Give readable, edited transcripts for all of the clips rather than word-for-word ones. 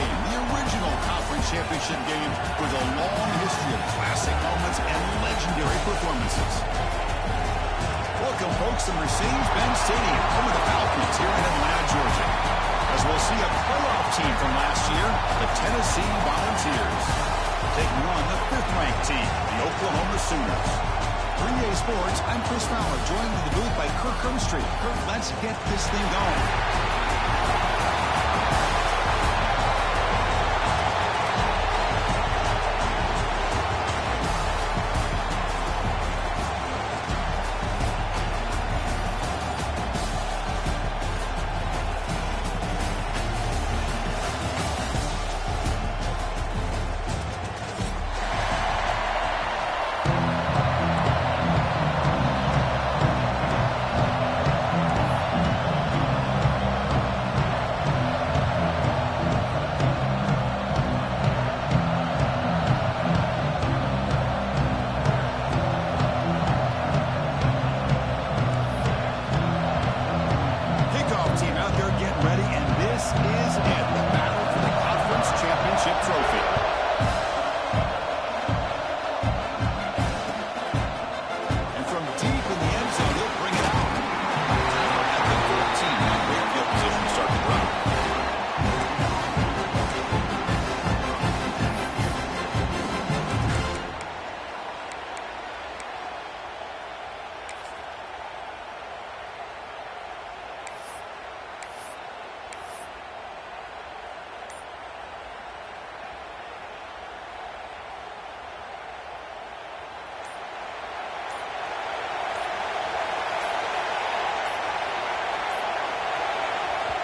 game, the original conference championship game with a long history of classic moments and legendary performances. Welcome, folks, to Mercedes-Benz Stadium, home of the Falcons here in Atlanta, Georgia, as we'll see a playoff team from last year, the Tennessee Volunteers, taking on the 5th-ranked team, the Oklahoma Sooners. 3A Sports, I'm Chris Fowler, joined in the booth by Kirk Hermstreet. Kirk, let's get this thing going.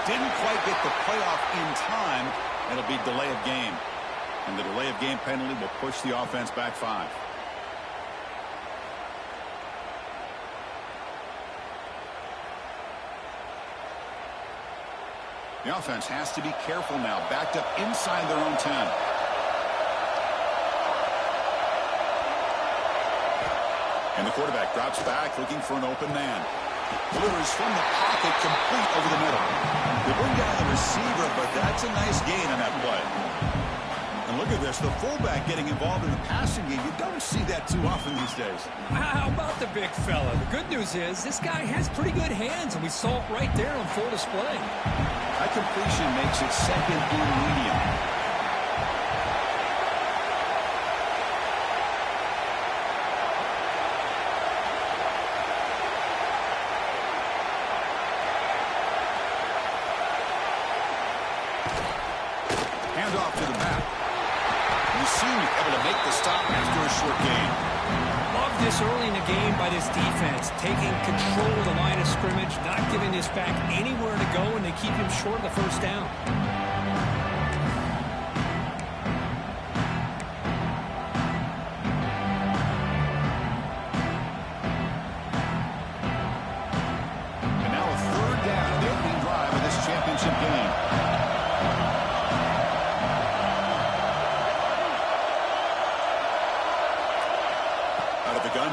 Didn't quite get the playoff in time. It'll be delay of game. And the delay of game penalty will push the offense back 5. The offense has to be careful now. Backed up inside their own 10. And the quarterback drops back looking for an open man. Delivers from the pocket, complete over the middle. They bring down the receiver, but that's a nice gain on that play. And look at this, the fullback getting involved in the passing game. You don't see that too often these days. How about the big fella? The good news is this guy has pretty good hands, and we saw it right there on full display. That completion makes it 2nd and medium. Off to the back. You seem able to make the stop after a short gain. Love this early in the game by this defense, taking control of the line of scrimmage, not giving this back anywhere to go, and they keep him short of the first down. And now a 3rd down, the opening drive of this championship game.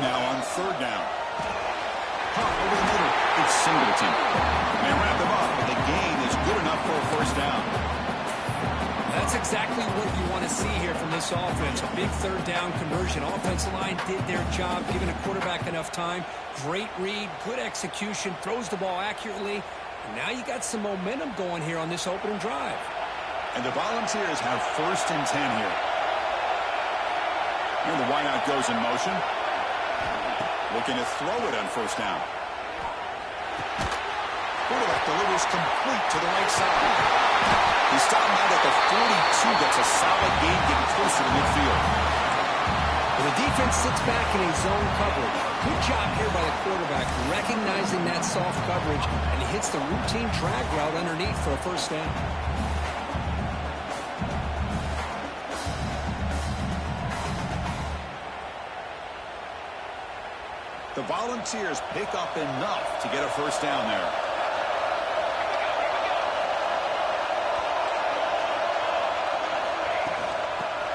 Now on 3rd down. Pop over the middle. It's Singleton. They wrap them up, but the gain is good enough for a 1st down. That's exactly what you want to see here from this offense. A big 3rd down conversion. Offensive line did their job, giving the quarterback enough time. Great read, good execution, throws the ball accurately. And now you got some momentum going here on this opening drive. And the Volunteers have 1st and 10 here. Here the wideout goes in motion. Looking to throw it on 1st down. Quarterback delivers complete to the right side. He's stopping out at the 42. That's a solid gain, getting closer to midfield. Well, the defense sits back in a zone coverage. Good job here by the quarterback, recognizing that soft coverage, and he hits the routine drag route underneath for a 1st down. The Volunteers pick up enough to get a 1st down there.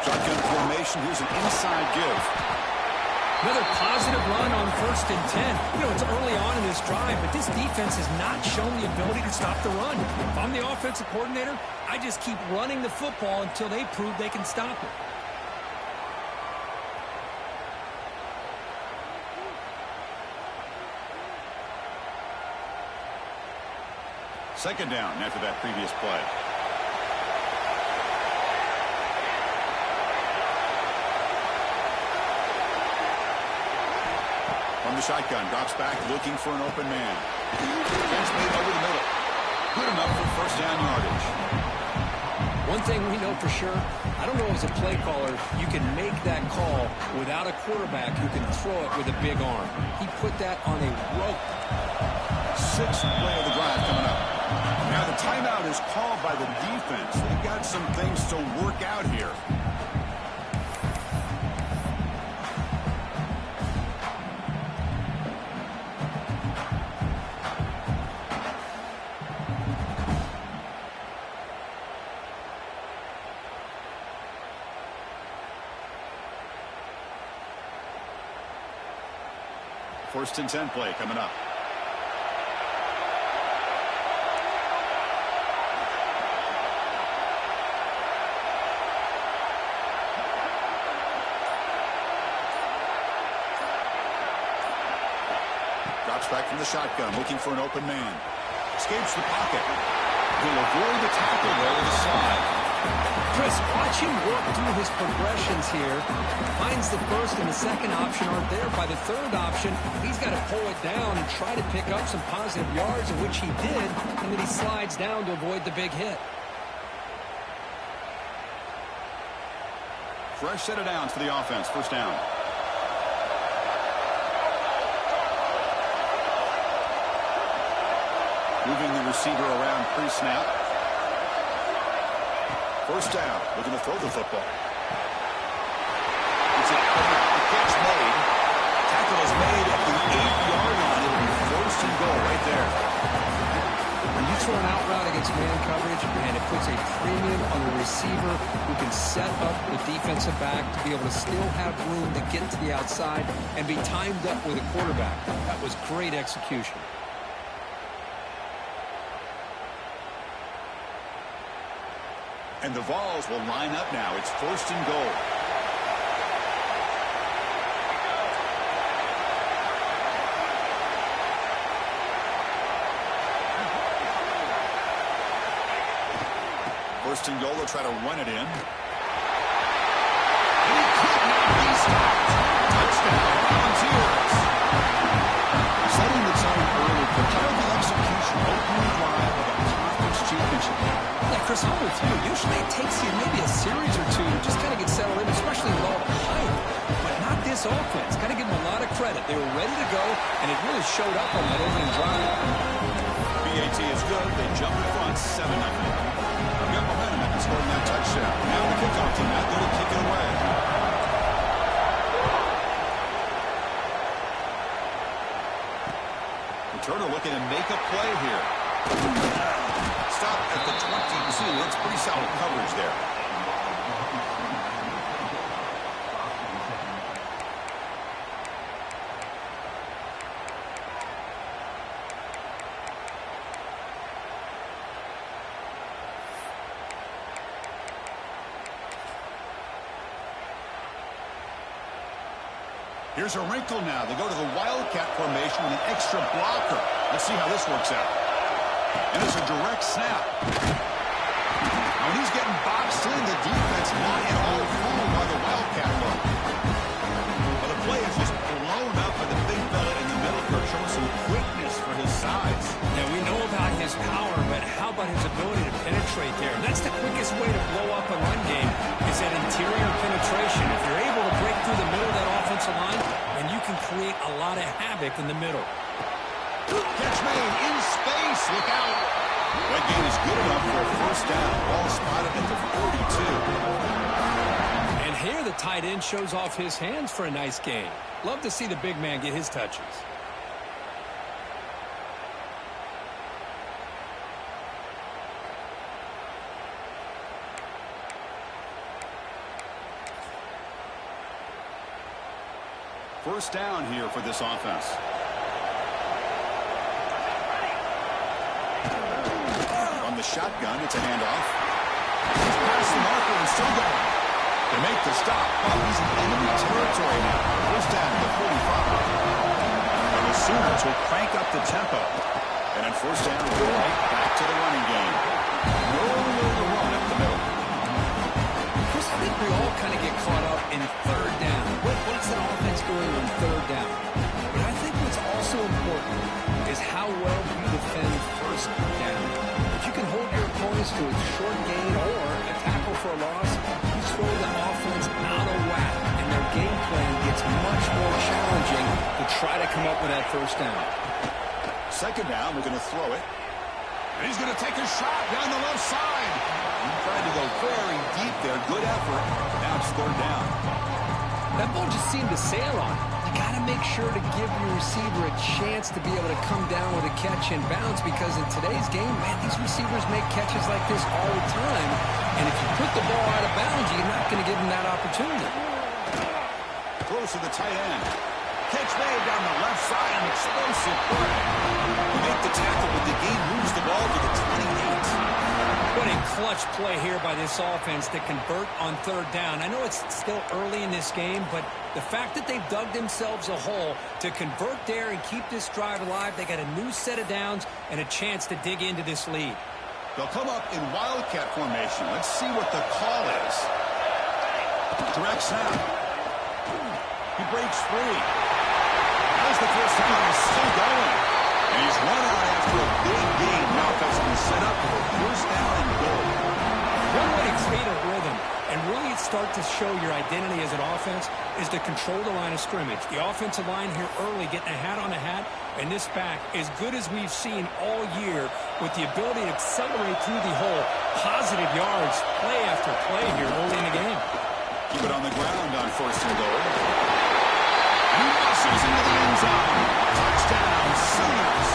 Shotgun formation. Here's an inside give. Another positive run on 1st and 10. You know, it's early on in this drive, but this defense has not shown the ability to stop the run. If I'm the offensive coordinator, I just keep running the football until they prove they can stop it. Second down after that previous play. From the shotgun, drops back, looking for an open man. Catch made over the middle. Good enough for first down yardage. One thing we know for sure, I don't know as a play caller, you can make that call without a quarterback who can throw it with a big arm. He put that on a rope. Sixth play of the drive coming up. Now the timeout is called by the defense. They've got some things to work out here. First and 10 play coming up. Drops back from the shotgun, looking for an open man. Escapes the pocket. He'll avoid the tackle there to the side. Chris, watch him work through his progressions here. Finds the first and the second option aren't there. By the third option, he's got to pull it down and try to pick up some positive yards, of which he did, and then he slides down to avoid the big hit. Fresh set of downs for the offense. First down. Moving the receiver around pre-snap. First down, looking to throw the football. It's a catch made. Tackle is made at the 8-yard line. It'll be first and goal right there. When you throw an out route against man coverage, and it puts a premium on the receiver who can set up the defensive back to be able to still have room to get to the outside and be timed up with a quarterback. That was great execution. And the Vols will line up now. It's first and goal. First and goal, they'll try to run it in. And he could not be stopped. Touchdown, Volunteers. Setting the tone early, competitive execution, opening drive of a conference championship. Yeah, Chris, I'm with you. Usually it takes you maybe a series or two to just kind of get settled in, especially with all the hype. But not this offense. Got to give them a lot of credit. They were ready to go, and it really showed up on that opening drive. BAT is good. They jump in front, 7-0. They've got momentum after scoring that touchdown. Now the kickoff team out there to kick it away. Returner looking to make a play here. Stop at the 22. That's pretty solid coverage there. Here's a wrinkle now. They go to the Wildcat formation with an extra blocker. Let's see how this works out. And it's a direct snap. When he's getting boxed in, the defense not at all fooled by the Wildcat look. Well, the play is just blown up by the big fella in the middle for showing some quickness for his size. Yeah, we know about his power, but how about his ability to penetrate there? That's the quickest way to blow up a run game, is that interior penetration. If you're able to break through the middle of that offensive line, then you can create a lot of havoc in the middle. Catch made in space. Look out. That gain is good enough for a first down. Ball spotted at the 42. And here the tight end shows off his hands for a nice gain. Love to see the big man get his touches. first down here for this offense. On the shotgun, it's a handoff. He's past the marker and still going. They make the stop. Oh, he's in enemy territory now. First down at the 45. And the Sooners will crank up the tempo. And on first down, we'll go right back to the running game. Nowhere to run up the middle. Chris, I think we all kind of get caught up in third down. What's an offense doing on third down? But I think what's also important is how well you defend first down. If you can hold your opponents to a short gain or a tackle for a loss, you throw the offense out of whack, and their game plan gets much more challenging to try to come up with that first down. Second down, we're going to throw it. And he's going to take a shot down the left side. He tried to go very deep there. Good effort. Now it's third down. That ball just seemed to sail on. You got to make sure to give your receiver a chance to be able to come down with a catch and bounce, because in today's game, man, these receivers make catches like this all the time. And if you put the ball out of bounds, you're not going to give them that opportunity. Close to the tight end. Catch made down the left side, an explosive play. We make the tackle, but the game moves the ball to the 28. What a clutch play here by this offense to convert on third down. I know it's still early in this game, but the fact that they've dug themselves a hole to convert there and keep this drive alive, they got a new set of downs and a chance to dig into this lead. They'll come up in wildcat formation. Let's see what the call is. Direct snap. He breaks free. There's the first down. He's still going. And he's run out after a big gain. Now it's going to set up for first down and goal. One way to create a rhythm and really start to show your identity as an offense is to control the line of scrimmage. The offensive line here early getting a hat on a hat, and this back, as good as we've seen all year, with the ability to accelerate through the hole, positive yards, play after play here early in the game. Keep it on the ground on first and goal. He muscles into the end zone. Touchdown, Sooners.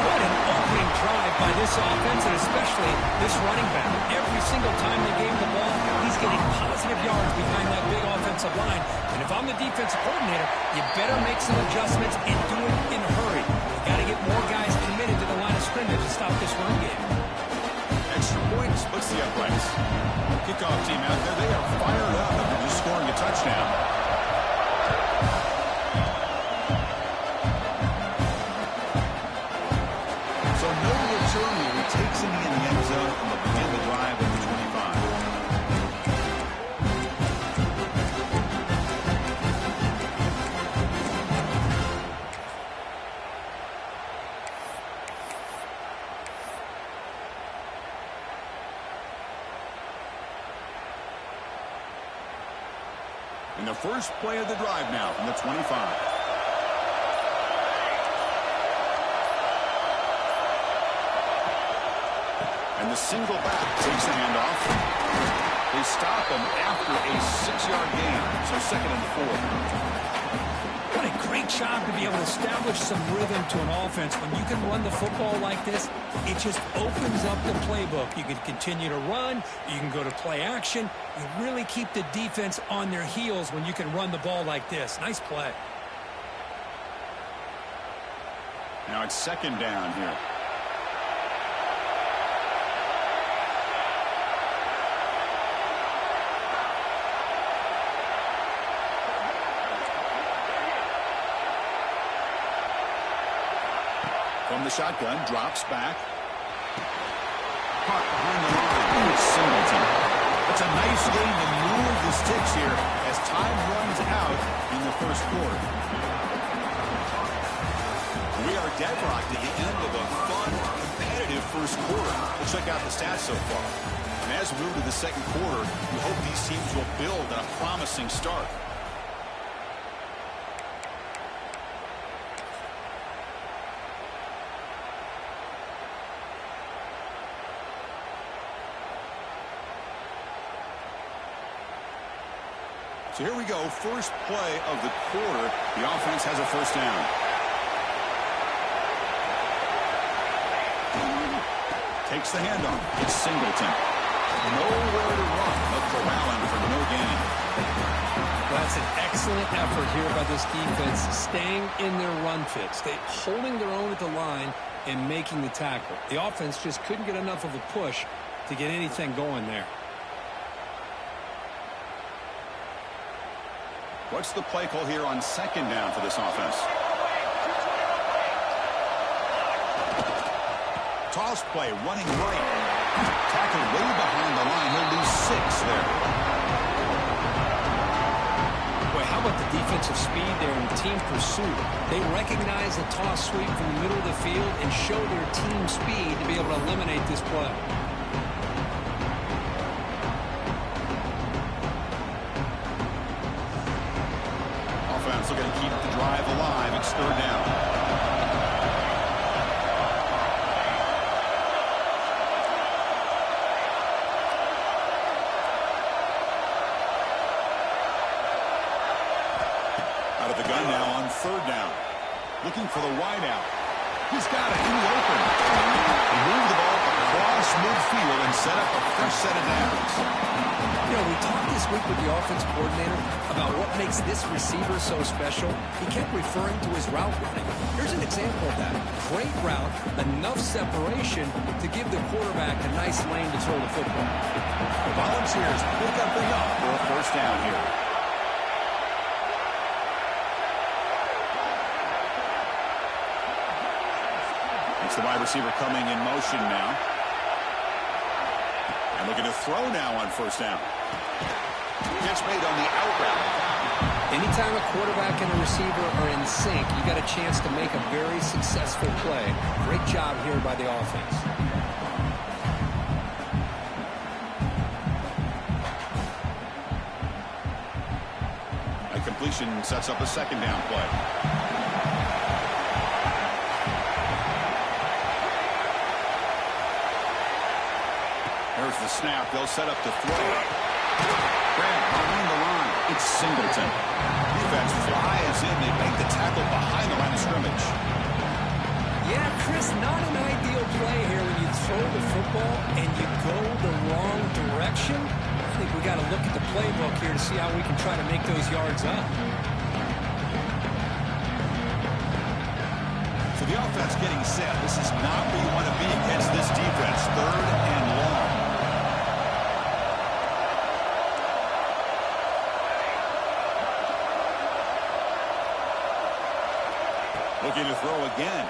What an opening drive by this offense, and especially this running back. Every single time they gave the ball, he's getting positive yards behind that big offensive line. And if I'm the defensive coordinator, you better make some adjustments and do it in a hurry. You got to get more guys committed to the line of scrimmage to stop this run game. Extra point splits the uprights. Kickoff team out there, they are fired up after just scoring a touchdown. So no return here. He takes him in the end zone and they'll begin the drive at the 25. And the first play of the drive now from the 25. And the single back takes the handoff. They stop him after a 6-yard gain. So second and 4. What a great job to be able to establish some rhythm to an offense. When you can run the football like this, it just opens up the playbook. You can continue to run. You can go to play action. You really keep the defense on their heels when you can run the ball like this. Nice play. Now it's second down here. From the shotgun, drops back. Caught behind the line. It's Singleton. It's a nice game to move the sticks here as time runs out in the first quarter. We are deadlocked at the end of a fun, competitive first quarter. Let's check out the stats so far. And as we move to the second quarter, we hope these teams will build on a promising start. So here we go, first play of the quarter. The offense has a first down. Takes the handoff. It's Singleton. Nowhere to run, but corralling for no gain. Well, that's an excellent effort here by this defense, staying in their run fits, holding their own at the line and making the tackle. The offense just couldn't get enough of a push to get anything going there. What's the play call here on second down for this offense? Toss play, running right. Tackled way behind the line. He'll lose 6 there. Boy, how about the defensive speed there and team pursuit? They recognize the toss sweep from the middle of the field and show their team speed to be able to eliminate this play. Offense looking to keep the drive alive. It's third down. Out of the gun now on third down. Looking for the wide out. He's got it in the open. He moved the ball across midfield and set up a fresh set of downs. You know, we talked this week with the offense coordinator about what makes this receiver so special. He kept referring to his route running. Here's an example of that. Great route, enough separation to give the quarterback a nice lane to throw the football. The Volunteers pick up enough for a first down here. It's the wide receiver coming in motion now. And looking to throw now on first down. Catch made on the out route. Anytime a quarterback and a receiver are in sync, you got a chance to make a very successful play. Great job here by the offense. A completion sets up a second down play. There's the snap. They'll set up to throw. Grant behind the line. It's Singleton. Defense flies in. They make the tackle behind the line of scrimmage. Yeah, Chris, not an ideal play here when you throw the football and you go the wrong direction. I think we got to look at the playbook here to see how we can try to make those yards up. So the offense getting set. This is not where you want to be against this defense. Third and long. Looking to throw again.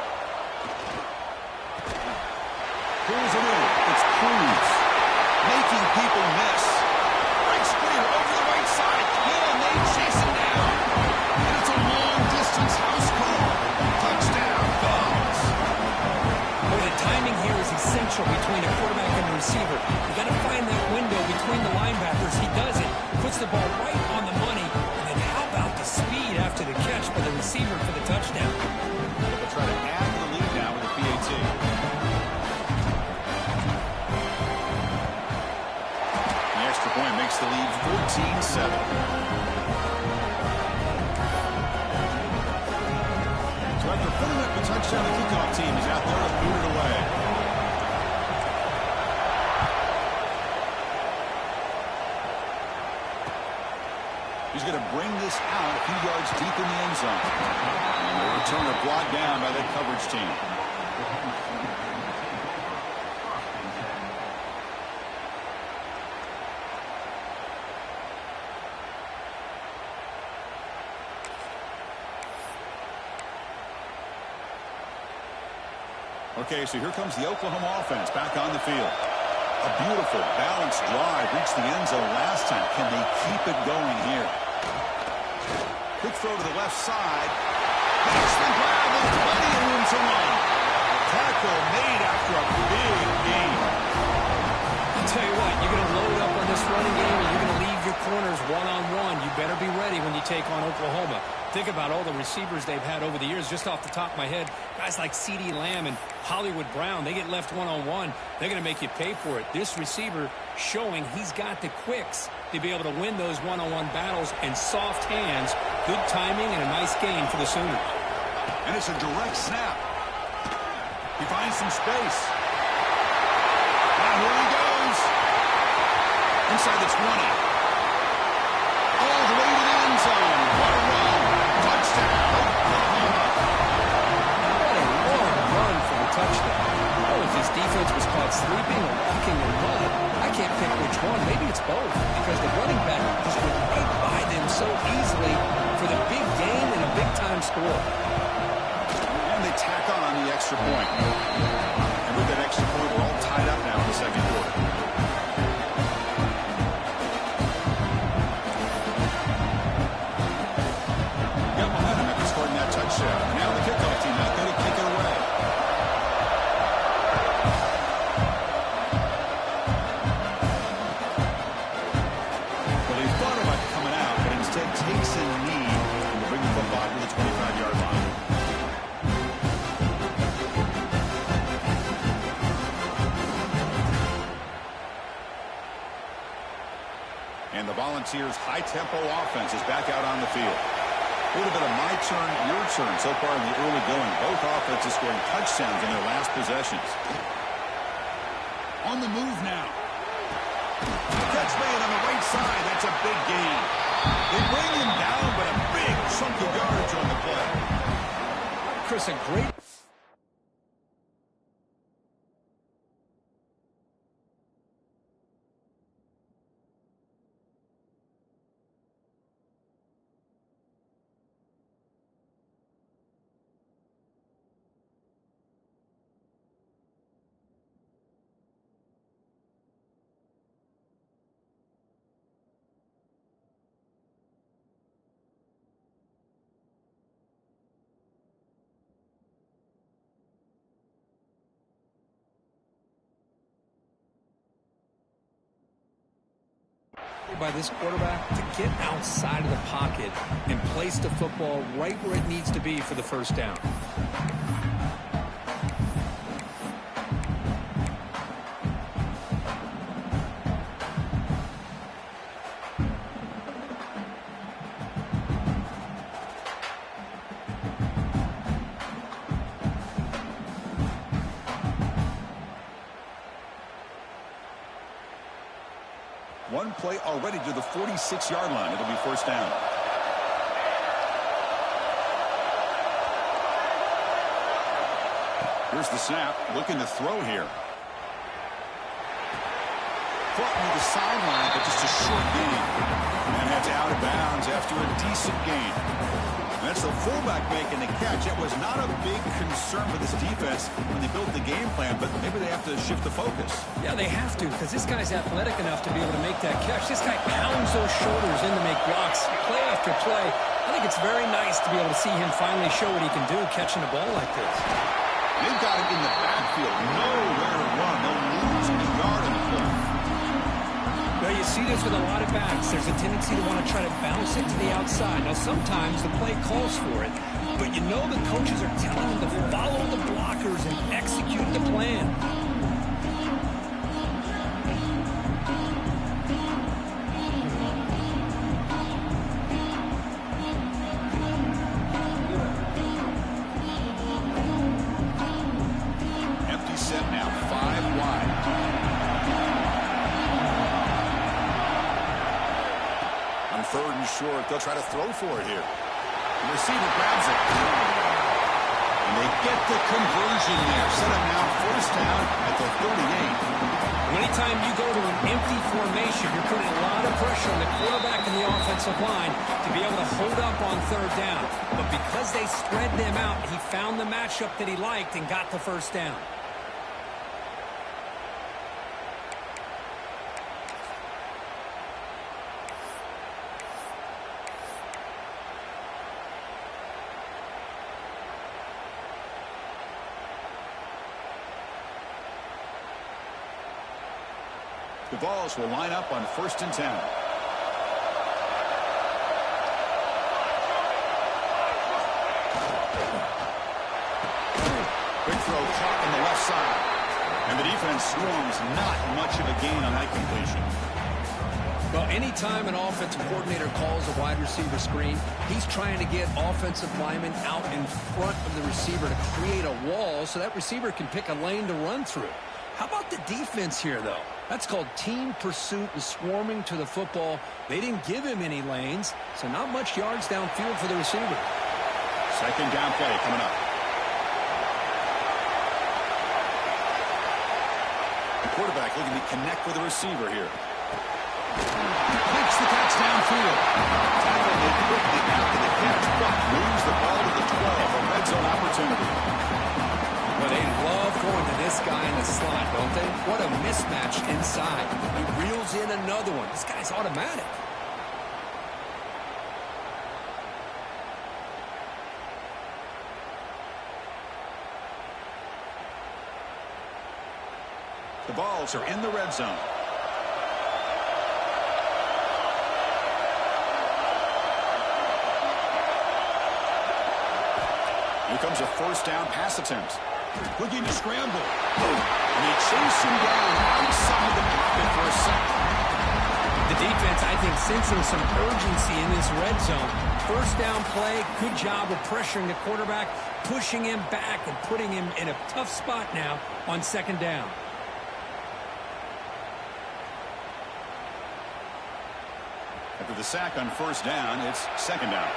Pulls it in. It's Cruz. Making people miss. Right screen over the right side. And they chase it down. And it's a long distance house call. Touchdown, Bucs. Boy, the timing here is essential between a quarterback and a receiver. You got to find that window between the linebackers. He does it. Puts the ball right on the money. And then how about the speed after the catch by the receiver for the touchdown? They'll try to add to the lead now with a PAT. The extra point makes the lead 14-7. So after putting up the touchdown, the kickoff team is out there to boot it away. He's going to bring this out a few yards deep in the end zone. And the returner brought down by that coverage team. Okay, so here comes the Oklahoma offense back on the field. A beautiful, balanced drive reached the end zone last time. Can they keep it going here? Quick throw to the left side. Makes the grab with plenty of room to run. Tackle made after a big gain. I'll tell you what, you're going to load up on this running game and you're going to leave your corners one-on-one. You better be ready when you take on Oklahoma. Think about all the receivers they've had over the years. Just off the top of my head, guys like CeeDee Lamb and Hollywood Brown, they get left one-on-one. They're going to make you pay for it. This receiver showing he's got the quicks to be able to win those one-on-one battles and soft hands. Good timing and a nice gain for the Sooners. And it's a direct snap. He finds some space. Now here he goes. Inside the 20. All the way to the end zone. What that, sleeping or walking in mud. I can't pick which one. Maybe it's both, because the running back just went right by them so easily for the big gain and a big-time score. And they tack on the extra point. And with that extra point, we're all tied up now in the second quarter. Got momentum after scoring that touchdown. Now the kickoff team out there to kick it away. Well, he thought about coming out, but instead takes a knee to bring the football to the 25-yard line. And the Volunteers' high-tempo offense is back out on the field. A little bit of my turn, your turn so far in the early going. Both offenses scoring touchdowns in their last possessions. On the move now. Catch made on the right side. That's a big gain. They bring him down, but a big chunk of yardage on the play. Chris, a great... by this quarterback to get outside of the pocket and place the football right where it needs to be for the first down. One play already to the 46-yard line. It'll be first down. Here's the snap. Looking to throw here. Caught near the sideline, but just a short gain. And that's out of bounds after a decent gain. That's the fullback making the catch. It was not a big concern for this defense when they built the game plan, but maybe they have to shift the focus. Yeah, they have to, because this guy's athletic enough to be able to make that catch. This guy pounds those shoulders in to make blocks play after play. I think it's very nice to be able to see him finally show what he can do catching a ball like this. They've got him in the backfield. Nowhere to run. They'll lose a yard on the play. Well, you see this with a lot of backs. There's a tendency to want to try to bounce it to the outside. Now, sometimes the play calls for it, but you know the coaches are telling them to follow the blockers and execute the plan. Empty set now, 5 wide. Third and short. They'll try to throw for it here. The receiver grabs it. And they get the conversion there. Set up now first down at the 38. Anytime you go to an empty formation, you're putting a lot of pressure on the quarterback and the offensive line to be able to hold up on third down. But because they spread them out, he found the matchup that he liked and got the first down. The Vols will line up on 1st and 10. Quick throw caught on the left side. And the defense swarms. Not much of a gain on that completion. Well, anytime an offensive coordinator calls a wide receiver screen, he's trying to get offensive linemen out in front of the receiver to create a wall so that receiver can pick a lane to run through. How about the defense here, though? That's called team pursuit and swarming to the football. They didn't give him any lanes, so not much yards downfield for the receiver. Second down play coming up. quarterback looking to connect with the receiver here. Makes the catch downfield. Tackled it quickly after the catch, but moves the ball to the 12. A red zone opportunity. Well, they love going to this guy in the slot, don't they? What a mismatch inside. He reels in another one. This guy's automatic. The balls are in the red zone. Here comes a first down pass attempt. Looking to scramble. And they chase him down outside the pocket for a second. The defense, I think, sensing some urgency in this red zone. First down play, good job of pressuring the quarterback, pushing him back and putting him in a tough spot now on second down. After the sack on first down, it's second down.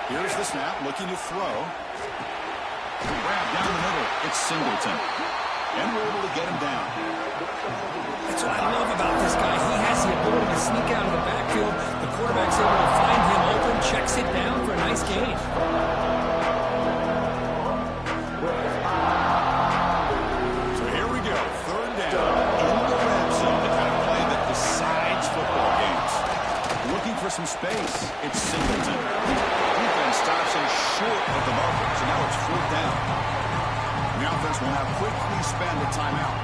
Here's the snap, looking to throw. Grab down the middle. It's Singleton. And we're able to get him down. That's what I love about this guy. He has the ability to sneak out of the backfield. The quarterback's able to find him open, checks it down for a nice gain. So here we go. Third down in the red zone. The kind of play that decides football games. Looking for some space. It's Singleton. Defense stops him short of the marker. So now it's fourth down. The offense will now quickly spend a timeout.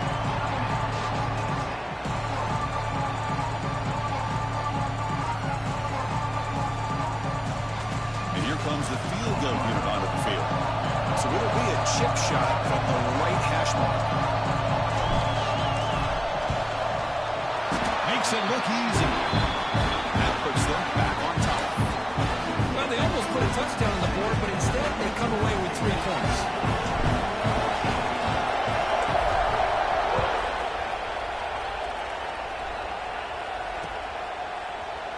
And here comes the field goal unit onto the field. So it'll be a chip shot from the right hash mark. Makes it look easy. That puts them back on top. Well, they almost put a touchdown on the board, but instead they come away with 3 points.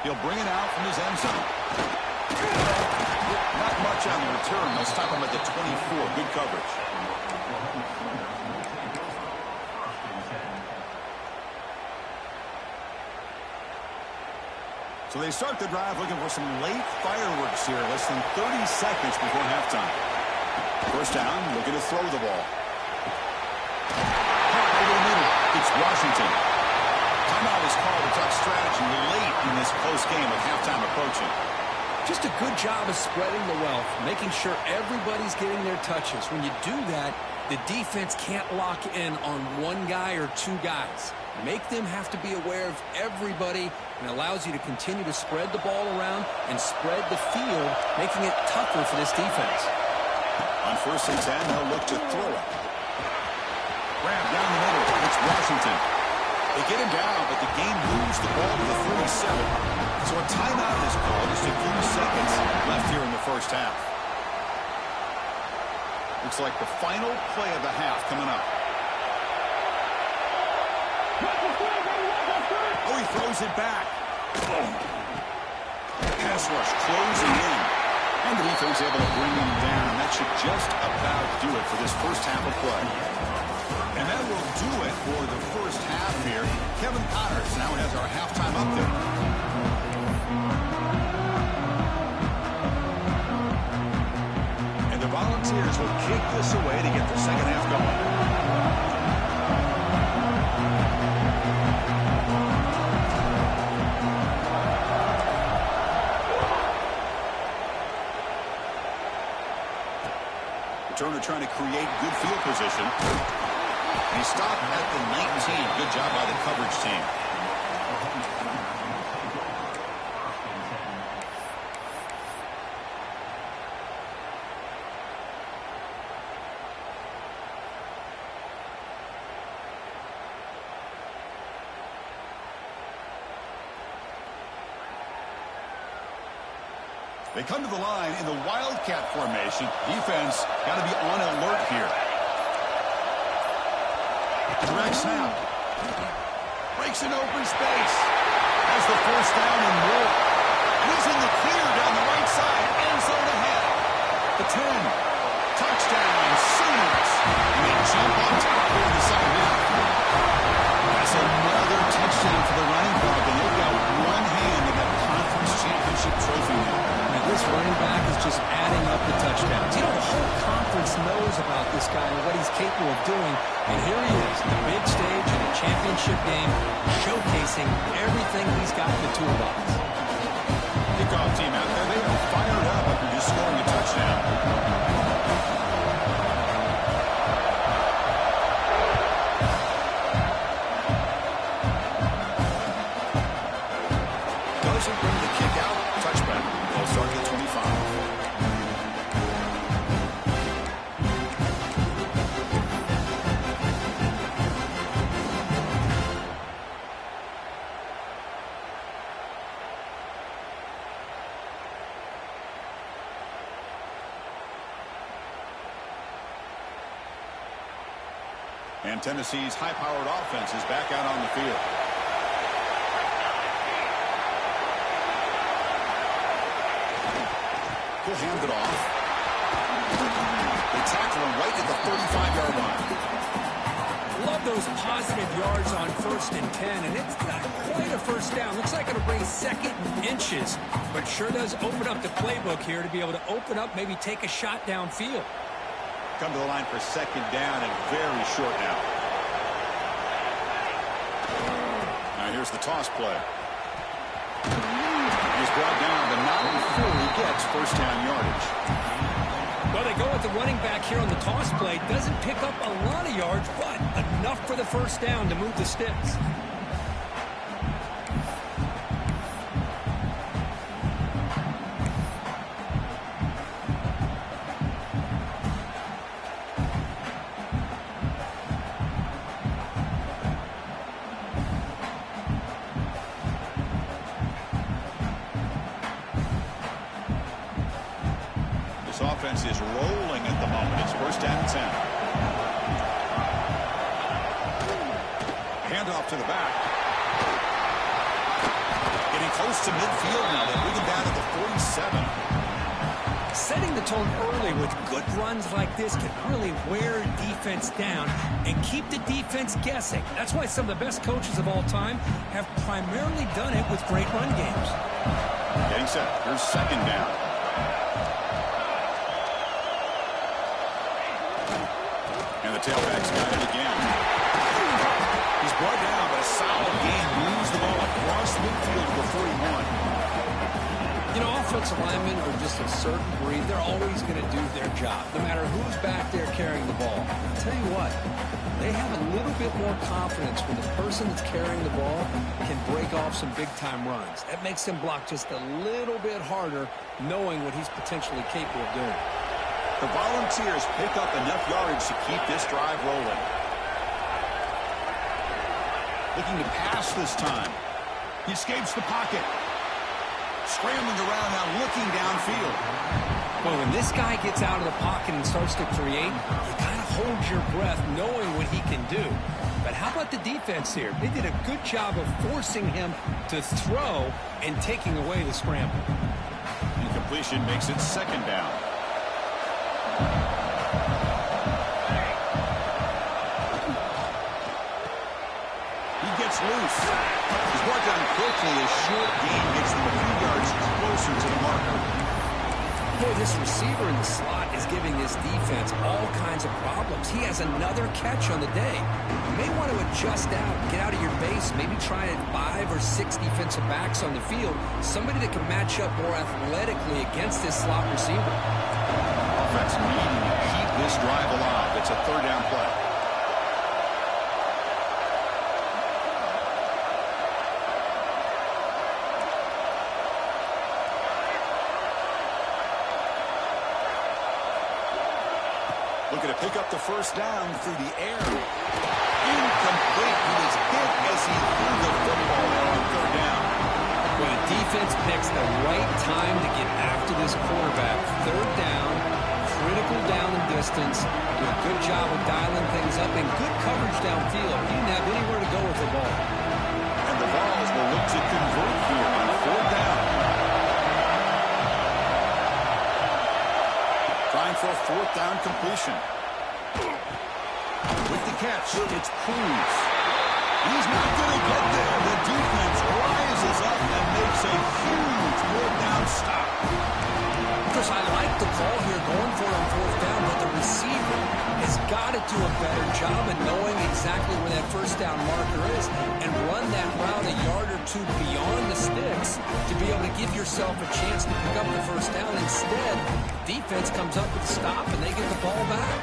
He'll bring it out from his end zone. Not much on the return. They'll stop him at the 24. Good coverage. So they start the drive looking for some late fireworks here. Less than 30 seconds before halftime. First down, looking to throw the ball. Over the middle. It's Washington. Timeout is called to talk strategy late in this close game with halftime approaching. Just a good job of spreading the wealth, making sure everybody's getting their touches. When you do that, the defense can't lock in on one guy or 2 guys. Make them have to be aware of everybody, and allows you to continue to spread the ball around and spread the field, making it tougher for this defense. On first and 10, they'll look to throw it. Grab down the middle. It's Washington. They get him down, but the game moves the ball to the 37. So a timeout is called. Just a few seconds left here in the first half. Looks like the final play of the half coming up. Oh, he throws it back. Pass rush closing in. And the defense able to bring him down. And that should just about do it for this first half of play. And that will do it for the first half here. Kevin Connors now has our halftime update. And the Volunteers will kick this away to get the second half going. Turner trying to create good field position. He stopped at the 19. Good job by the coverage team. They come to the line in the Wildcat formation. Defense got to be on alert here. Direct snap. Breaks an open space. Has the first down and more. He's in the clear down the right side. End zone ahead. The 10. Touchdown, Sooners. And they jump on top here in the second half. That's another touchdown for the running back, and they've got one hand in that conference championship trophy now. And this running back is just adding up the touchdowns. You know, the whole conference knows about this guy and what he's capable of doing. And here he is, the big stage in a championship game, showcasing everything he's got in the toolbox. Kickoff team out there, they are fired up after just scoring a touchdown. Doesn't bring the kick out. Touchback. They'll start at 25. And Tennessee's high-powered offense is back out on the field. He'll hand it off. They tackle him right at the 35-yard line. Love those positive yards on 1st and 10, and it's not quite a first down. Looks like it'll bring second and inches, but sure does open up the playbook here to be able to open up, maybe take a shot downfield. Come to the line for second down and very short now. Now here's the toss play. He's brought down, but not before he gets first down yardage. Well, they go with the running back here on the toss play. Doesn't pick up a lot of yards, but enough for the first down to move the sticks. This offense is rolling at the moment. It's first down and 10. Handoff to the back. Getting close to midfield now. They bring him down at the 47. Setting the tone early with good runs like this can really wear defense down and keep the defense guessing. That's why some of the best coaches of all time have primarily done it with great run games. Getting set. Here's second down. And the tailback's got it again. He's brought down, but a solid game. Moves the ball across midfield to the 41. You know, offensive linemen are just a certain breed. They're always going to do their job, no matter who's back there carrying the ball. I'll tell you what, they have a little bit more confidence when the person that's carrying the ball can break off some big-time runs. That makes them block just a little bit harder, knowing what he's potentially capable of doing. The Volunteers pick up enough yardage to keep this drive rolling. Looking to pass this time. He escapes the pocket. Scrambling around now, looking downfield. Well, when this guy gets out of the pocket and starts to create, you kind of hold your breath knowing what he can do. But how about the defense here? They did a good job of forcing him to throw and taking away the scramble. Incompletion makes it second down. He gets loose. He's brought down quickly. A short gain makes them a few yards closer to the marker. Boy, this receiver in the slot is giving this defense all kinds of problems. He has another catch on the day. You may want to adjust out, get out of your base, maybe try 5 or 6 defensive backs on the field, somebody that can match up more athletically against this slot receiver. Offense needing to keep this drive alive. It's a third down play. Looking to pick up the first down through the air. Incomplete. He was hit as he threw the football on third down. When a defense picks It's the right time to get after this quarterback. Third down, critical down and distance. Did a good job of dialing things up and good coverage downfield. He didn't have anywhere to go with the ball. And the Vols will look to convert here on fourth down. Trying for a fourth down completion. With the catch, it's Cruz. He's not going to get there. The defense rises up and makes a huge fourth down stop. Chris, I like the call here going for it on fourth down, but the receiver has got to do a better job of knowing exactly where that first down marker is and run that route a yard or two beyond the sticks to be able to give yourself a chance to pick up the first down. Instead, defense comes up with a stop and they get the ball back.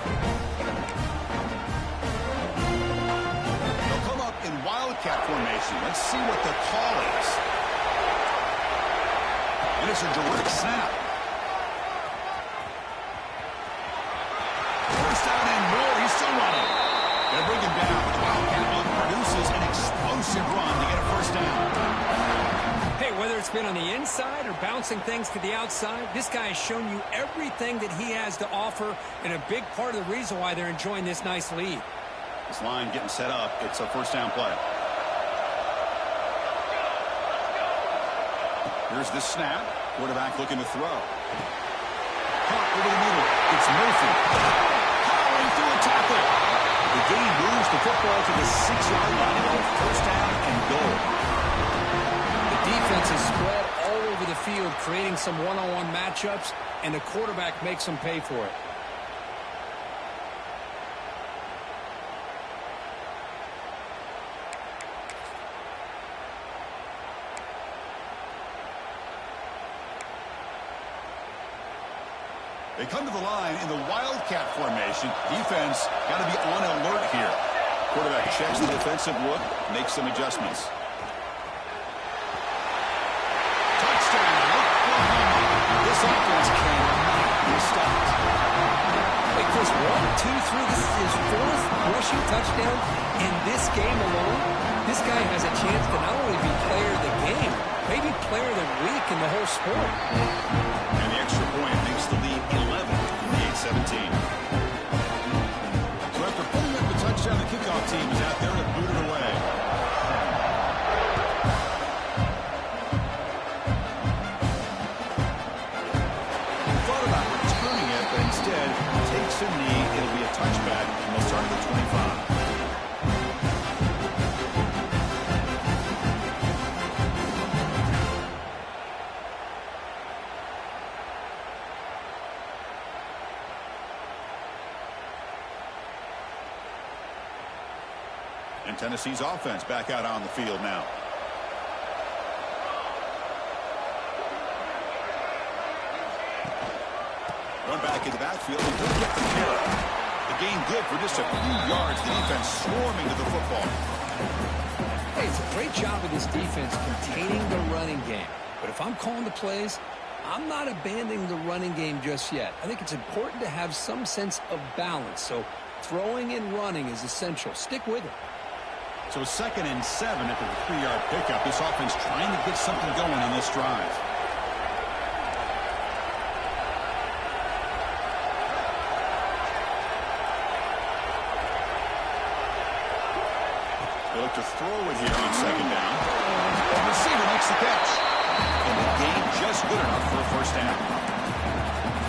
They'll come up in wildcat formation. Let's see what the call is. And it's a direct snap. First down and more. He's still running. They'll bring him down. The wildcat produces an explosive run to get a first down. Hey, whether it's been on the inside or bouncing things to the outside, this guy has shown you everything that he has to offer, and a big part of the reason why they're enjoying this nice lead. This line getting set up. It's a first down play. Here's the snap. Quarterback looking to throw. Caught over the middle. It's Murphy. Powering through a tackle. The game moves the football to the 6-yard line. First down and goal. The defense is spread all over the field, creating some one-on-one matchups, and the quarterback makes them pay for it. They come to the line in the wildcat formation. Defense got to be on alert here. Quarterback checks the defensive look, makes some adjustments. Touchdown, Oklahoma. This offense cannot be stopped. Hey, Chris, 1, 2, 3. This is his fourth rushing touchdown in this game alone. This guy has a chance to not only be player of the game, maybe player of the week in the whole sport. And the extra point makes the lead 11 in the 8-17. So after putting up the touchdown, the kickoff team is out there to boot it away. He thought about returning it, but instead takes a knee. It'll be a touchback, and they'll start at the 25. And Tennessee's offense back out on the field now. Run back in the backfield and he'll get the carry. The gain good for just a few yards. The defense swarming to the football. Hey, it's a great job of this defense containing the running game. But if I'm calling the plays, I'm not abandoning the running game just yet. I think it's important to have some sense of balance. So throwing and running is essential. Stick with it. So 2nd and 7 after the 3-yard pickup. This offense trying to get something going on this drive. They look to throw it here on 2nd down. The receiver makes the catch. And the gain just good enough for a first down.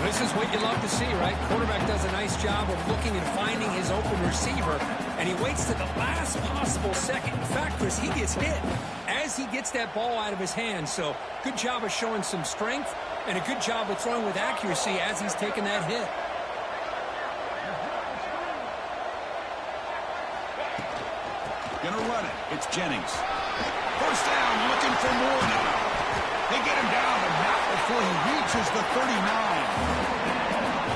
This is what you love to see, right? Quarterback does a nice job of looking and finding his open receiver, and he waits to the last possible second. In fact, Chris, he gets hit as he gets that ball out of his hands. So good job of showing some strength and a good job of throwing with accuracy as he's taking that hit. Gonna run it. It's Jennings. First down, looking for more now. They get him down, but not before he reaches the 39.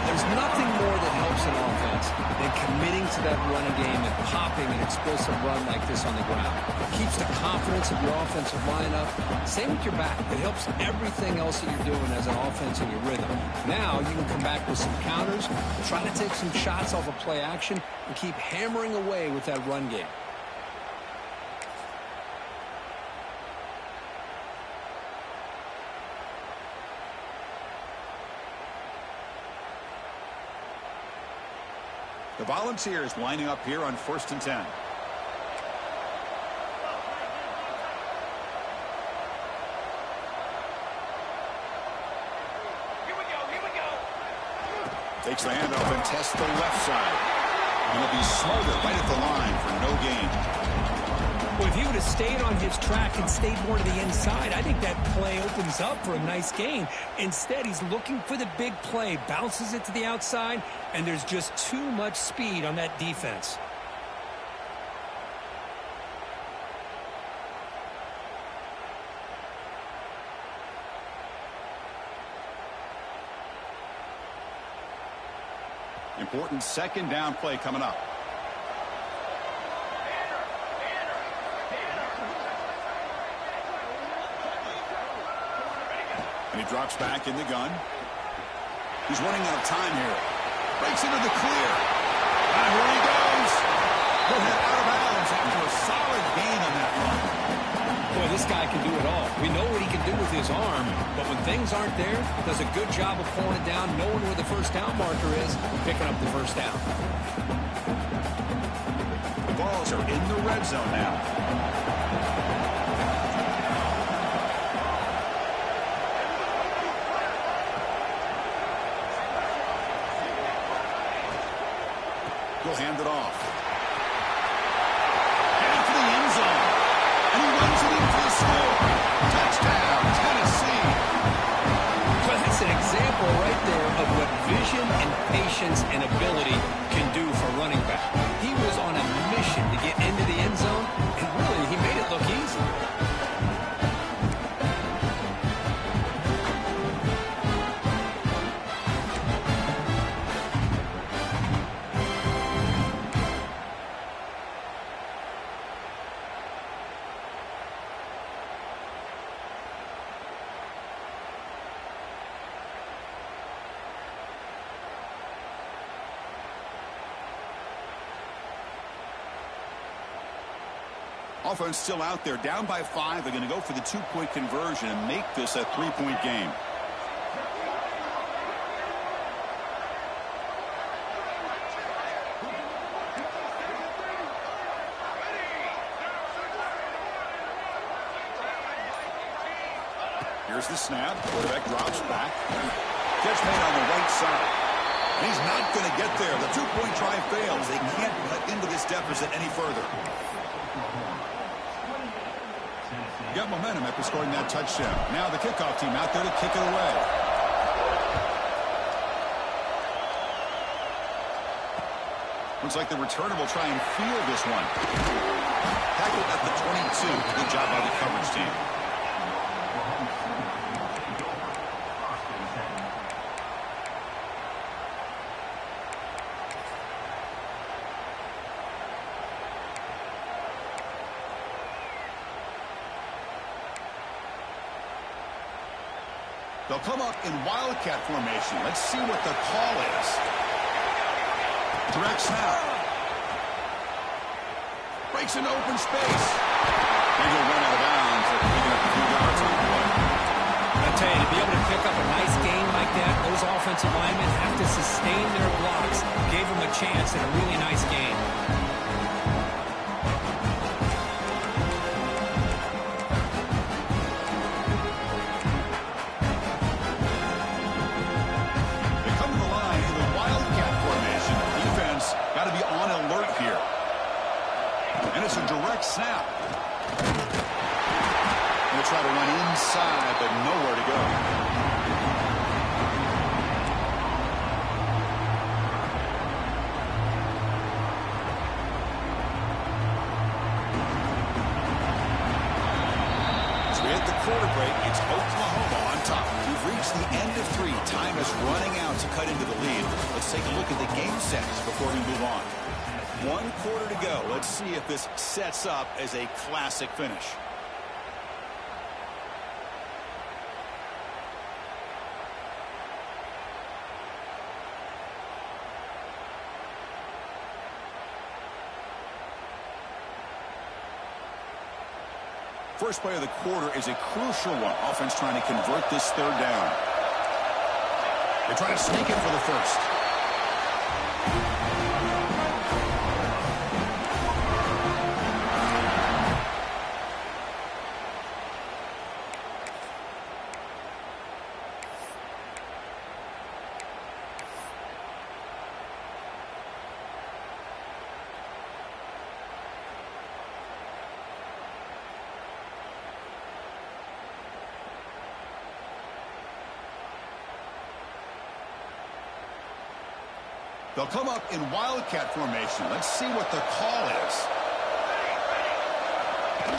There's nothing more that helps an offense than committing to that running game and popping an explosive run like this on the ground. It keeps the confidence of your offensive line up. Same with your back. It helps everything else that you're doing as an offense in your rhythm. Now you can come back with some counters, try to take some shots off of play action, and keep hammering away with that run game. The Volunteers lining up here on 1st and 10. Takes the handoff and tests the left side. And he'll be smarter right at the line for no gain. Well, if he would have stayed on his track and stayed more to the inside, I think that play opens up for a nice gain. Instead, he's looking for the big play, bounces it to the outside, and there's just too much speed on that defense. Important second down play coming up. And he drops back in the gun. He's running out of time here. Breaks into the clear. And here he goes. He'll head out of bounds after a solid gain on that run. Boy, this guy can do it all. We know what he can do with his arm, but when things aren't there, does a good job of pulling it down, knowing where the first down marker is, picking up the first down. The balls are in the red zone now. He'll hand it off. Heading for the end zone. And he runs it in for the score. Touchdown, Tennessee. Well, that's an example right there of what vision and patience and ability can do for running back. He was on a mission to get into the end zone, and really, he made it look easy. Offense still out there, down by 5. They're going to go for the 2-point conversion and make this a 3-point game. Here's the snap. Quarterback drops back. Catch made on the right side. He's not going to get there. The 2-point try fails. They can't cut into this deficit any further. Got momentum after scoring that touchdown. Now the kickoff team out there to kick it away. Looks like the returner will try and field this one. Tackled at the 22. Good job by the coverage team. They'll come up in Wildcat formation. Let's see what the call is. Direct snap. Breaks into open space. And he'll run out of bounds after picking up a few yards on the play. I tell you, to be able to pick up a nice gain like that, those offensive linemen have to sustain their blocks. Gave them a chance at a really nice game. Got to be on alert here. And it's a direct snap. They'll try to run inside, but nowhere to go. As we hit the quarter break, it's Oklahoma on top. We've reached the end of 3. Time is running out to cut into the lead. Let's take a look at the game sets before we move on. 1 quarter to go. Let's see if this sets up as a classic finish. First play of the quarter is a crucial one. Offense trying to convert this 3rd down. They try to sneak it for the first. They'll come up in wildcat formation. Let's see what the call is.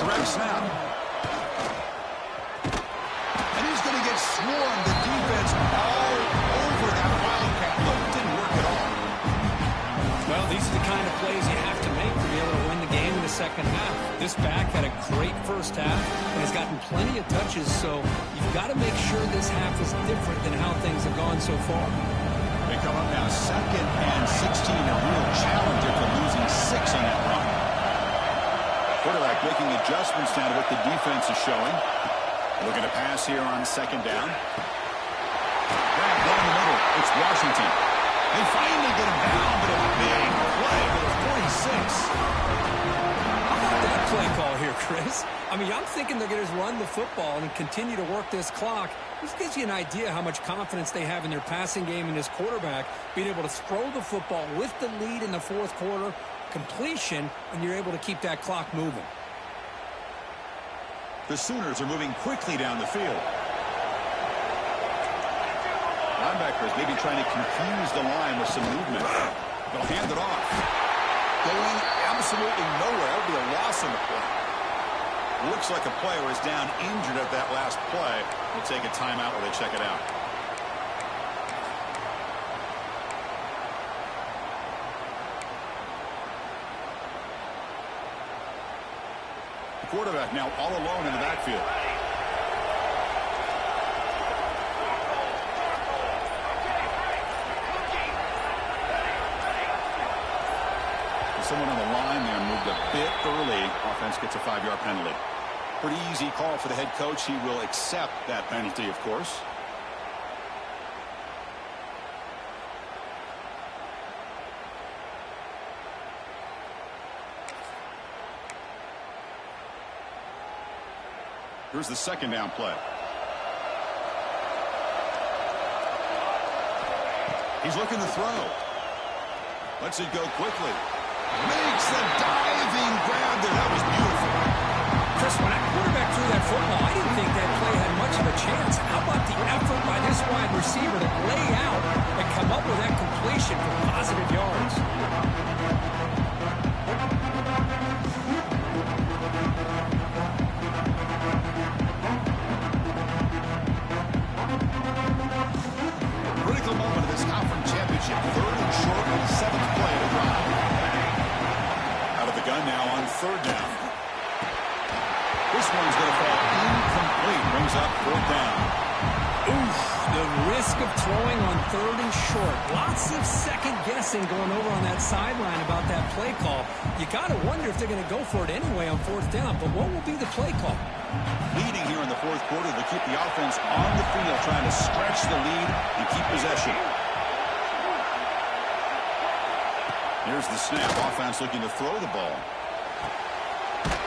Direct snap. And he's going to get swarmed. The defense all over that wildcat look. Didn't work at all. Well, these are the kind of plays you have to make to be able to win the game in the second half. This back had a great first half and has gotten plenty of touches, so you've got to make sure this half is different than how things have gone so far. They come up now 2nd and 16, a real challenger for losing 6 on that run. Quarterback making adjustments now to what the defense is showing. Looking to pass here on 2nd down. Grab down the middle. It's Washington. They finally get him down, but a big play for the 46. How about that play call here, Chris? I mean, I'm thinking they're going to run the football and continue to work this clock. This gives you an idea how much confidence they have in their passing game and this quarterback being able to throw the football with the lead in the 4th quarter, completion, and you're able to keep that clock moving. The Sooners are moving quickly down the field. Linebackers maybe trying to confuse the line with some movement. They'll hand it off. Going absolutely nowhere. That would be a loss in the play. Looks like a player is down injured at that last play. We'll take a timeout while they check it out. The quarterback now all alone in the backfield. Someone on the line there moved a bit early. Offense gets a 5-yard penalty. Pretty easy call for the head coach. He will accept that penalty, of course. Here's the 2nd down play. He's looking to throw. Lets it go quickly. Makes the diving grab there. That was beautiful. Chris, when that quarterback threw that football, I didn't think that play had much of a chance. How about the effort by this wide receiver to lay out and come up with that completion for positive yards? Critical moment of this conference championship. 3rd and short on the 7th play of the drive. Out of the gun now on 3rd down. This one's going to fall incomplete. Brings up 4th down. Oof, the risk of throwing on 3rd and short. Lots of second guessing going over on that sideline about that play call. You got to wonder if they're going to go for it anyway on 4th down. But what will be the play call? Leading here in the 4th quarter to keep the offense on the field, trying to stretch the lead and keep possession. Here's the snap. Offense looking to throw the ball.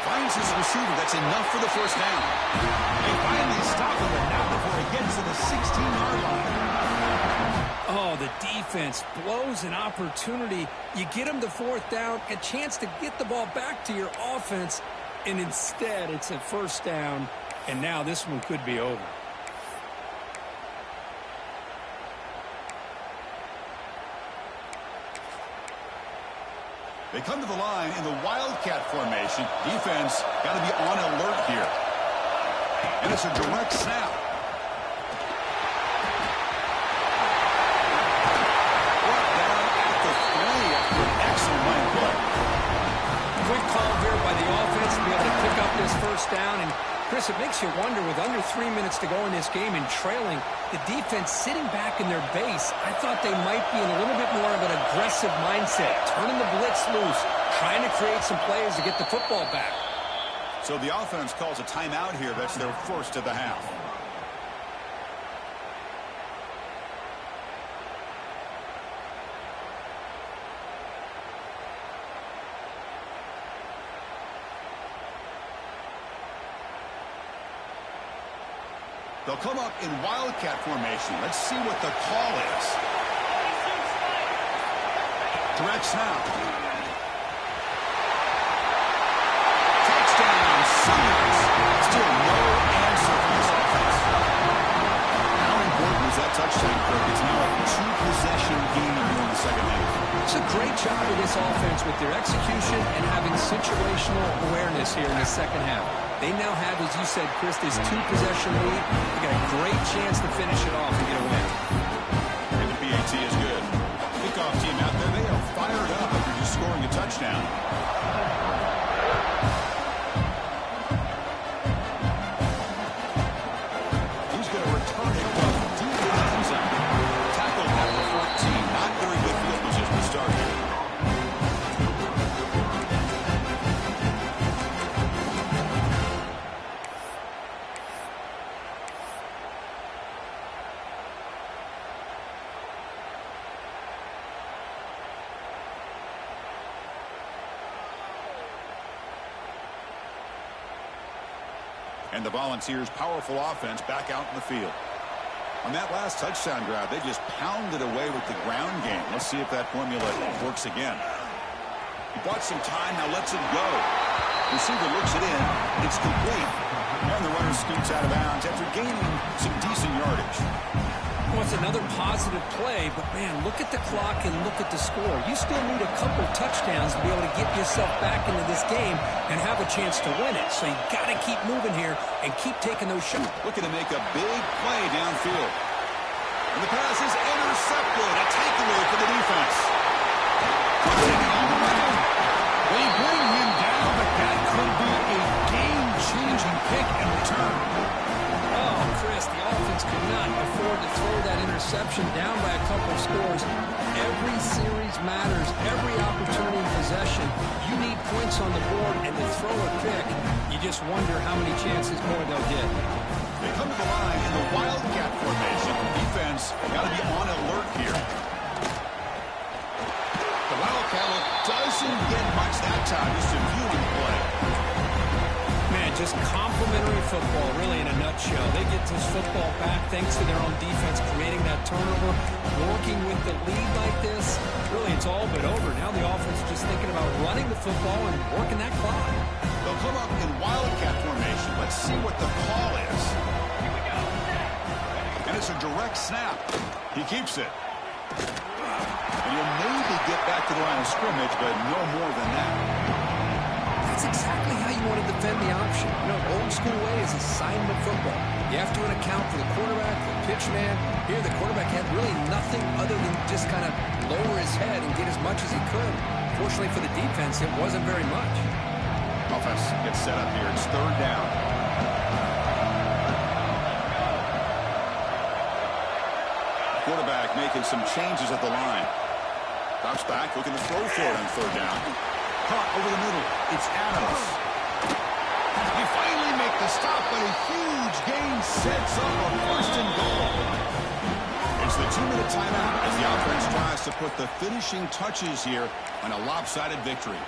Finds his receiver. That's enough for the 1st down. They finally stop him, but now before he gets to the 16-yard line. Oh, the defense blows an opportunity. You get them to 4th down, a chance to get the ball back to your offense, and instead it's a 1st down, and now this one could be over. They come to the line in the wildcat formation. Defense got to be on alert here. And it's a direct snap. Brought down at the 3 after an excellent line play. Quick call here by the offense to be able to pick up this 1st down. And, Chris, it makes you wonder, with under 3 minutes to go in this game and trailing, the defense sitting back in their base, I thought they might be in a little bit more of an aggressive mindset, turning the blitz loose, trying to create some plays to get the football back. So the offense calls a timeout here. That's their 1st of the half. They'll come up in wildcat formation. Let's see what the call is. Direct snap. Touchdown, Sooners. Still no answer for this offense. How important was that touchdown, Kirk? It's now a 2-possession game here in the second half. It's a great job of this offense with their execution and having situational awareness here in the second half. They now have, as you said, Chris, this 2-possession lead. They got a great chance to finish it off and get a win. And the PAT is good. Kickoff team out there, they are fired up after just scoring a touchdown. He's going to return it well deep in the end zone. Tackled at the 14. Not very good field position to start here. And the Volunteers' powerful offense back out in the field. On that last touchdown drive, they just pounded away with the ground game. Let's see if that formula works again. He bought some time, now lets it go. Receiver looks it in. It's complete. And the runner scoots out of bounds after gaining some decent yardage. Well, it's another positive play, but, man, look at the clock and look at the score. You still need a couple touchdowns to be able to get yourself back into this game and have a chance to win it. So you got to keep moving here and keep taking those shots. Looking to make a big play downfield. And the pass is intercepted. A takeaway for the defense. They bring him down, but that could be a game-changing pick and return. Oh, Chris, the offense could not afford to throw that interception down by a couple of scores. Every series matters. Every opportunity in possession. You need points on the board, and to throw a pick, you just wonder how many chances more they'll get. They come to the line in the Wildcat formation. Defense got to be on alert here. The Wildcat doesn't get much that time. Just a viewing play. Man, just complimentary football, really, in a nutshell. They get this football back thanks to their own defense, creating that turnover, working with the lead like this. Really, it's all but over. Now the offense is just thinking about running the football and working that clock. They'll come up in Wildcat formation. Let's see what the call is. And it's a direct snap. He keeps it. And you'll maybe get back to the line of scrimmage, but no more than that. That's exactly how you want to defend the option. You know, old school way is assignment football. You have to account for the quarterback, the pitch man. Here, the quarterback had really nothing other than just kind of lower his head and get as much as he could. Fortunately for the defense, it wasn't very much. Offense gets set up here. It's third down. Quarterback making some changes at the line. Drops back, looking to throw for it on third down. Caught over the middle. It's Adams. They finally make the stop, but a huge gain sets up a first and goal. It's the 2-minute timeout as the offense tries to put the finishing touches here on a lopsided victory.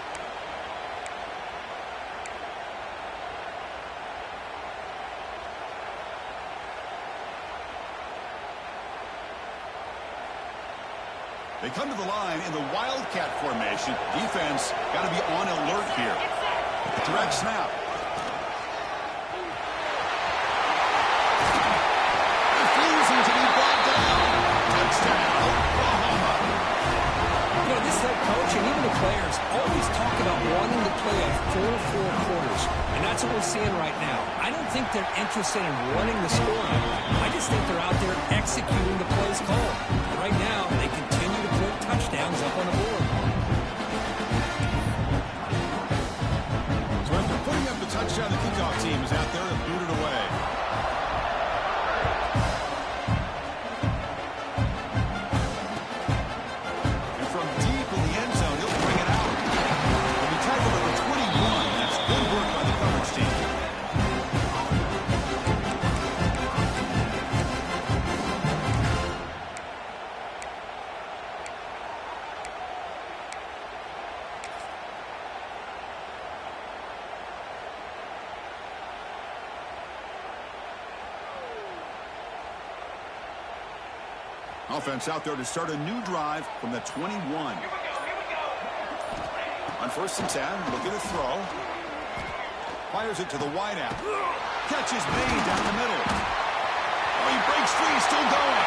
They come to the line in the Wildcat formation. Defense got to be on alert here. Direct snap. Refusing to be brought down. Touchdown, Oklahoma. You know, this head coach and even the players always talk about wanting to play a full 4 quarters. And that's what we're seeing right now. I don't think they're interested in running the scoring. I just think they're out there executing the plays called. Right now, they continue to put touchdowns up on the board. So after putting up the touchdown, the kickoff team is out there to boot it away. And from deep in the end zone, he'll bring it out. He'll be tackled at the 21. That's good work by the coverage team. Offense out there to start a new drive from the 21. On first and 10, looking to throw. Fires it to the wideout. Catch is made down the middle. Oh, he breaks free, still going.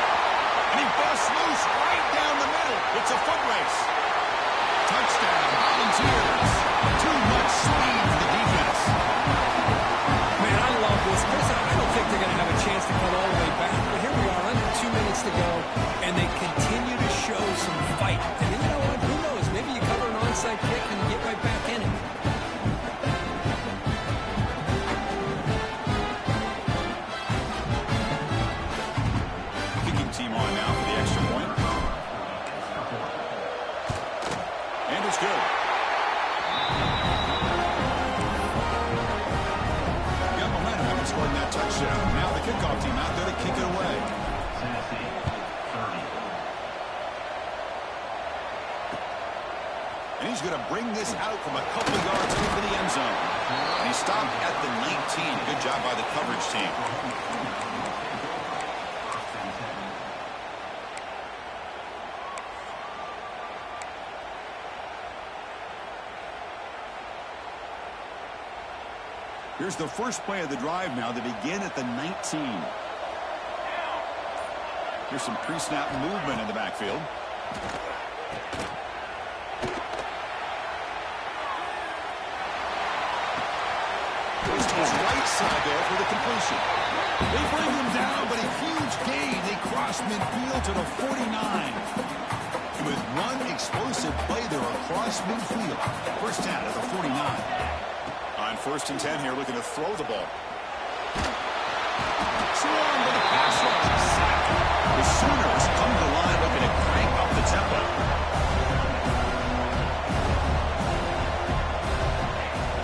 And he busts loose right down the middle. It's a foot race. Touchdown, Volunteers. Too much speed for the defense. Man, I love this. Chris, I don't think they're going to have a chance to come all the way back. But here we are, under 2 minutes to go, and they continue to show some fight. And you know what? Who knows? Maybe you cover an onside kick and you get right back in it. Kicking team on now for the extra point. And it's good. Got momentum having scored that touchdown. Now the kickoff team out there to kick it away. And he's going to bring this out from a couple of yards into the end zone. And he stopped at the 19. Good job by the coverage team. Here's the first play of the drive now. They begin at the 19. Here's some pre-snap movement in the backfield. Goes to his right side there for the completion. They bring him down, but a huge gain. They cross midfield to the 49. With one explosive play there across midfield. First down at the 49. On 1st and 10 here, looking to throw the ball. Swarm with a pass rush. Sack. The Sooners come to the line looking to crank up the tempo.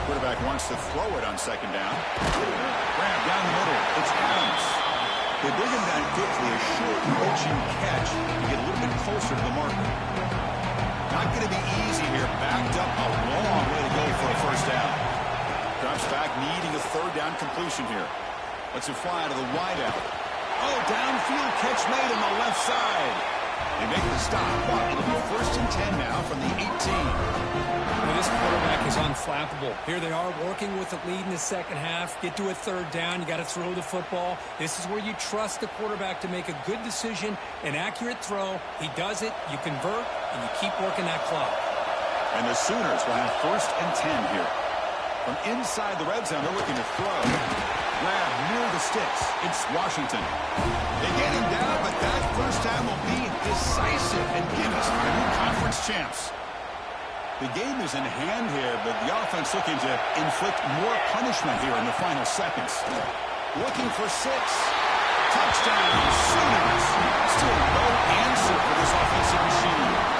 Quarterback wants to throw it on 2nd down. Grab down the middle. It's Adams. They bring him down quickly. A short coaching catch to get a little bit closer to the marker. Not going to be easy here. Backed up a long way to go for a first down. Drops back, needing a 3rd down completion here. Lets it fly to the wideout. Oh, downfield catch made on the left side. They make the stop, but it'll be 1st and 10 now from the 18. Well, this quarterback is unflappable. Here they are working with the lead in the second half. Get to a 3rd down. You got to throw the football. This is where you trust the quarterback to make a good decision, an accurate throw. He does it, you convert, and you keep working that clock. And the Sooners will have 1st and 10 here. From inside the red zone, they're looking to throw. Grab near the sticks. It's Washington. They get him down, but that first time will be decisive and give us our new conference champs. The game is in hand here, but the offense looking to inflict more punishment here in the final seconds. Looking for 6. Touchdown, Sooners. Still no answer for this offensive machine.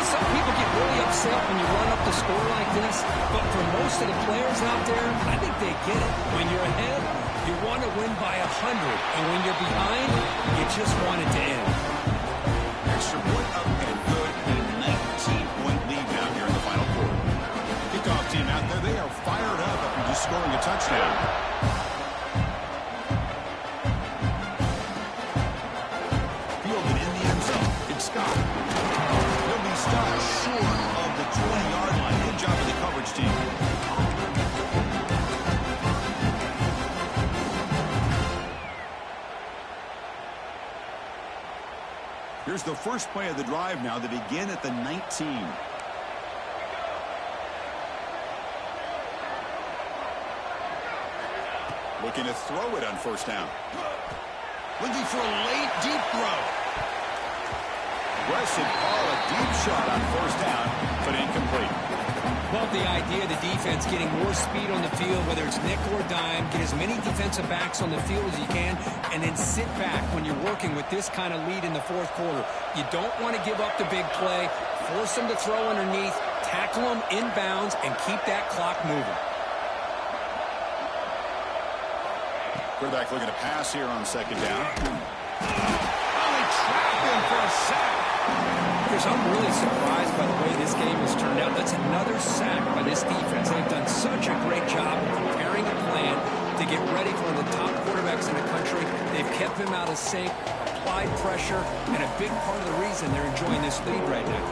Some people get really upset when you run up the score like this, but for most of the players out there, I think they get it. When you're ahead, you want to win by 100, and when you're behind, you just want it to end. Extra point up and good. A 19-point lead now here in the final quarter. Kickoff team out there, they are fired up after just scoring a touchdown. Fielded in the end zone. It's Scott. Stopped short of the 20-yard line. Good job of the coverage team. Here's the first play of the drive now. They begin at the 19. Looking to throw it on 1st down. Looking for a late deep throw. Aggressive call, a deep shot on 1st down, but incomplete. Love the idea of the defense getting more speed on the field, whether it's nickel or dime. Get as many defensive backs on the field as you can, and then sit back when you're working with this kind of lead in the 4th quarter. You don't want to give up the big play. Force them to throw underneath, tackle them inbounds, and keep that clock moving. Quarterback looking to pass here on 2nd down. Finally trapped him for a sack. Chris, I'm really surprised by the way this game has turned out. That's another sack by this defense. They've done such a great job of preparing a plan to get ready for one of the top quarterbacks in the country. They've kept him out of sync, applied pressure, and a big part of the reason they're enjoying this lead right now.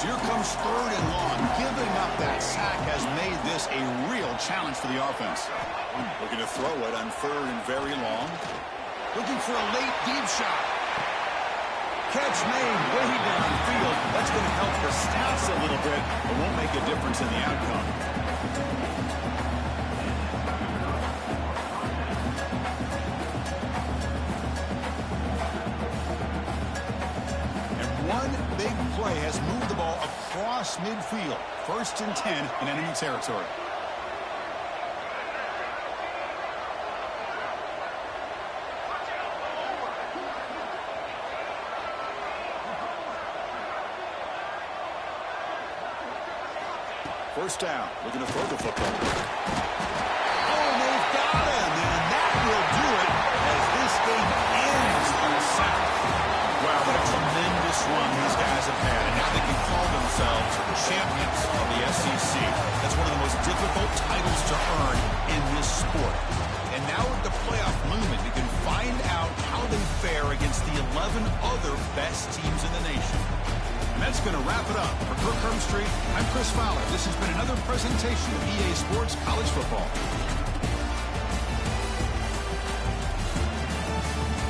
Here comes 3rd and long. Giving up that sack has made this a real challenge for the offense. Looking to throw it on 3rd and very long. Looking for a late deep shot. Catch made way downfield. That's going to help the stats a little bit, but won't make a difference in the outcome. And one big play has moved the ball across midfield. 1st and 10 in enemy territory. First down, looking to throw the football. Oh, they've got him, and that will do it as this game ends on a sack. Wow, what a tremendous run these guys have had, and now they can call themselves champions of the SEC. That's one of the most difficult titles to earn in this sport. And now with the playoff looming, we can find out how they fare against the 11 other best teams in the nation. And that's going to wrap it up. For Kirk Herbstreit, I'm Chris Fowler. This has been another presentation of EA Sports College Football.